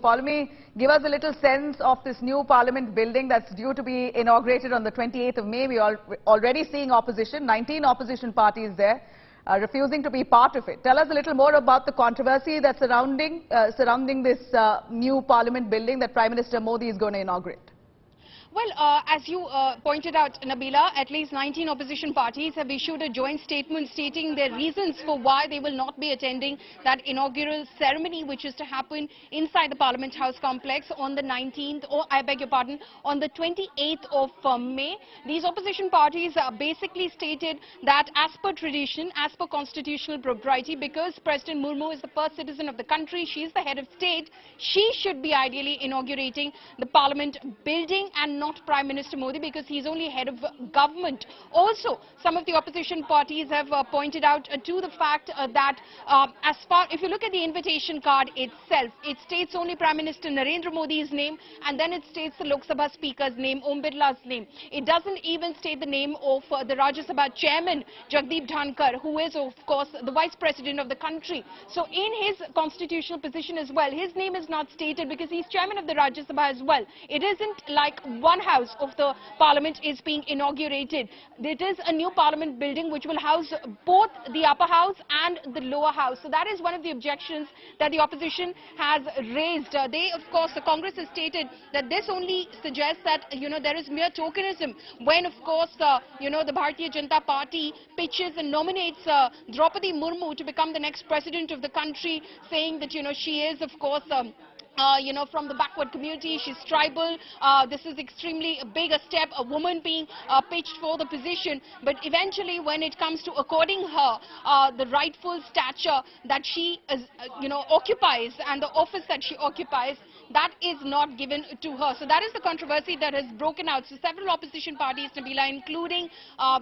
Polmy, give us a little sense of this new Parliament building that's due to be inaugurated on the 28th of May. We are already seeing opposition, 19 opposition parties there, refusing to be part of it. Tell us a little more about the controversy that's surrounding this new Parliament building that Prime Minister Modi is going to inaugurate. Well, as you pointed out, Nabila, at least 19 opposition parties have issued a joint statement stating their reasons for why they will not be attending that inaugural ceremony, which is to happen inside the Parliament House complex on the 19th, or I beg your pardon, on the 28th of May. These opposition parties basically stated that as per tradition, as per constitutional propriety, because President Murmu is the first citizen of the country, she is the head of state, she should be ideally inaugurating the Parliament building and not Prime Minister Modi, because he's only head of government. Also, some of the opposition parties have pointed out to the fact that if you look at the invitation card itself, it states only Prime Minister Narendra Modi's name, and then it states the Lok Sabha Speaker's name, Om Birla's name. It doesn't even state the name of the Rajya Sabha Chairman, Jagdeep Dhankar, who is, of course, the Vice President of the country. So in his constitutional position as well, his name is not stated because he's Chairman of the Rajya Sabha as well. It isn't like one house of the Parliament is being inaugurated. It is a new Parliament building which will house both the upper house and the lower house. So that is one of the objections that the opposition has raised. Of course, the Congress has stated that this only suggests that, there is mere tokenism when, of course, the Bharatiya Janata Party pitches and nominates Draupadi Murmu to become the next president of the country, saying that, she is, of course, from the backward community, she's tribal. This is extremely big a step, a woman being pitched for the position. But eventually, when it comes to according her the rightful stature that she is, occupies, and the office that she occupies, that is not given to her. So that is the controversy that has broken out. So several opposition parties, Nabila, including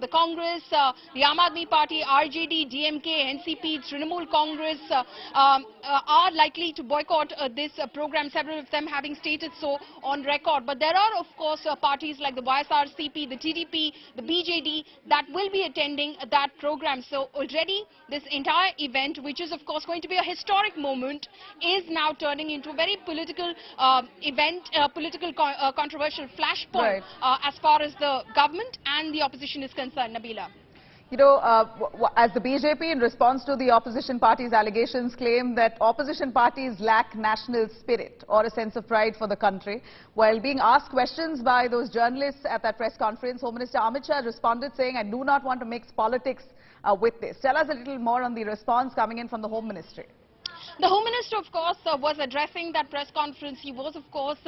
the Congress, the Aam Aadmi Party, RJD, DMK, NCP, Trinamool Congress, are likely to boycott this program, several of them having stated so on record. But there are, of course, parties like the YSRCP, the TDP, the BJD that will be attending that program. So already this entire event, which is, of course, going to be a historic moment, is now turning into a very political controversial flashpoint, as far as the government and the opposition is concerned, Nabila. As the BJP, in response to the opposition parties' allegations, claim that opposition parties lack national spirit or a sense of pride for the country. While being asked questions by those journalists at that press conference, Home Minister Amit Shah responded saying, "I do not want to mix politics with this." Tell us a little more on the response coming in from the Home Ministry. The Home Minister, of course, was addressing that press conference. He was, of course,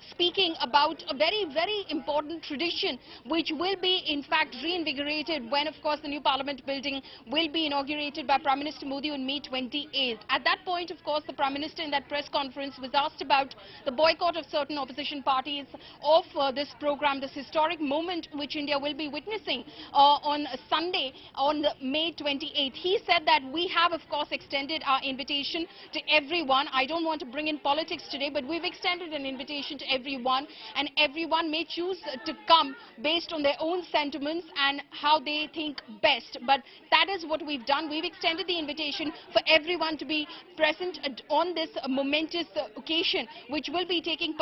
speaking about a very, very important tradition which will be, in fact, reinvigorated when, of course, the new Parliament building will be inaugurated by Prime Minister Modi on May 28th. At that point, of course, the Prime Minister in that press conference was asked about the boycott of certain opposition parties of this program, this historic moment which India will be witnessing on Sunday, on May 28th. He said that we have, of course, extended our invitation to everyone. I don't want to bring in politics today, but we've extended an invitation to everyone, and everyone may choose to come based on their own sentiments and how they think best. But that is what we've done. We've extended the invitation for everyone to be present on this momentous occasion, which will be taking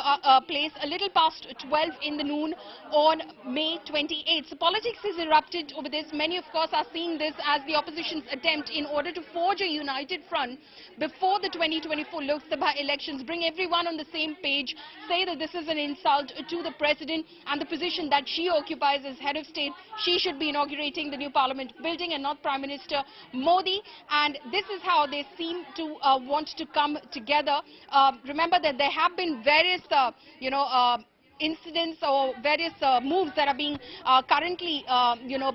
place a little past 12 in the noon on May 28th. So politics is erupted over this. Many, of course, are seeing this as the opposition's attempt in order to forge a united front before the 2024 Lok Sabha elections, bring everyone on the same page, say that this is an insult to the President and the position that she occupies as head of state. She should be inaugurating the new Parliament building and not Prime Minister Modi. And this is how they seem to want to come together. Remember that there have been various, incidents or various moves that are being currently,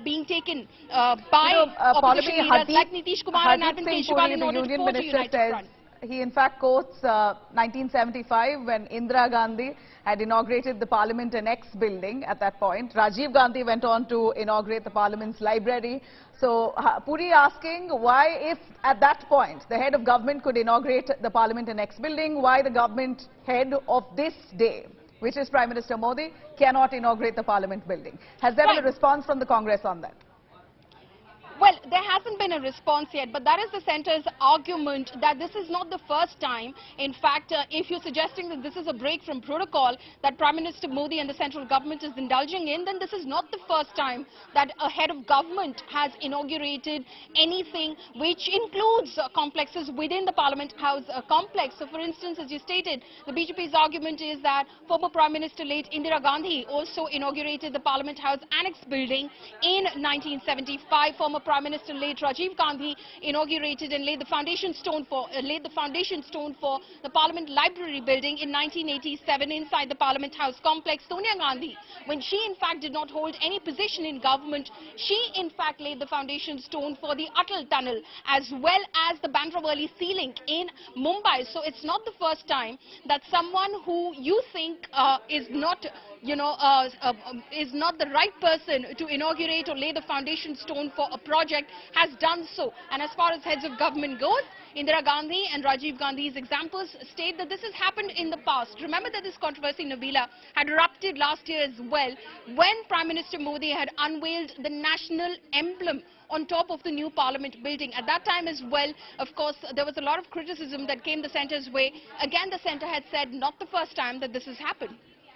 being taken by opposition leaders like Nitish Kumar and Arvind Kejriwal in order to forge a united front. He in fact quotes 1975 when Indira Gandhi had inaugurated the Parliament Annex building at that point. Rajiv Gandhi went on to inaugurate the Parliament's library. So Puri asking why, if at that point the head of government could inaugurate the Parliament Annex building, why the government head of this day, which is Prime Minister Modi, cannot inaugurate the Parliament building. Has there been a response from the Congress on that? Well, there hasn't been a response yet, but that is the centre's argument that this is not the first time. In fact, if you're suggesting that this is a break from protocol that Prime Minister Modi and the central government is indulging in, then this is not the first time that a head of government has inaugurated anything which includes complexes within the Parliament House complex. So, for instance, as you stated, the BJP's argument is that former Prime Minister late Indira Gandhi also inaugurated the Parliament House Annex building in 1975. Former Prime Minister late Rajiv Gandhi inaugurated and laid the foundation stone for the Parliament Library building in 1987 inside the Parliament House complex. Sonia Gandhi, when she in fact did not hold any position in government, she in fact laid the foundation stone for the Atal Tunnel as well as the Bandra-Worli Sea Link in Mumbai. So it's not the first time that someone who you think is not the right person to inaugurate or lay the foundation stone for a project has done so. And as far as heads of government goes, Indira Gandhi and Rajiv Gandhi's examples state that this has happened in the past. Remember that this controversy, Nabila, had erupted last year as well when Prime Minister Modi had unveiled the national emblem on top of the new Parliament building. At that time as well, of course, there was a lot of criticism that came the centre's way. Again, the centre had said not the first time that this has happened.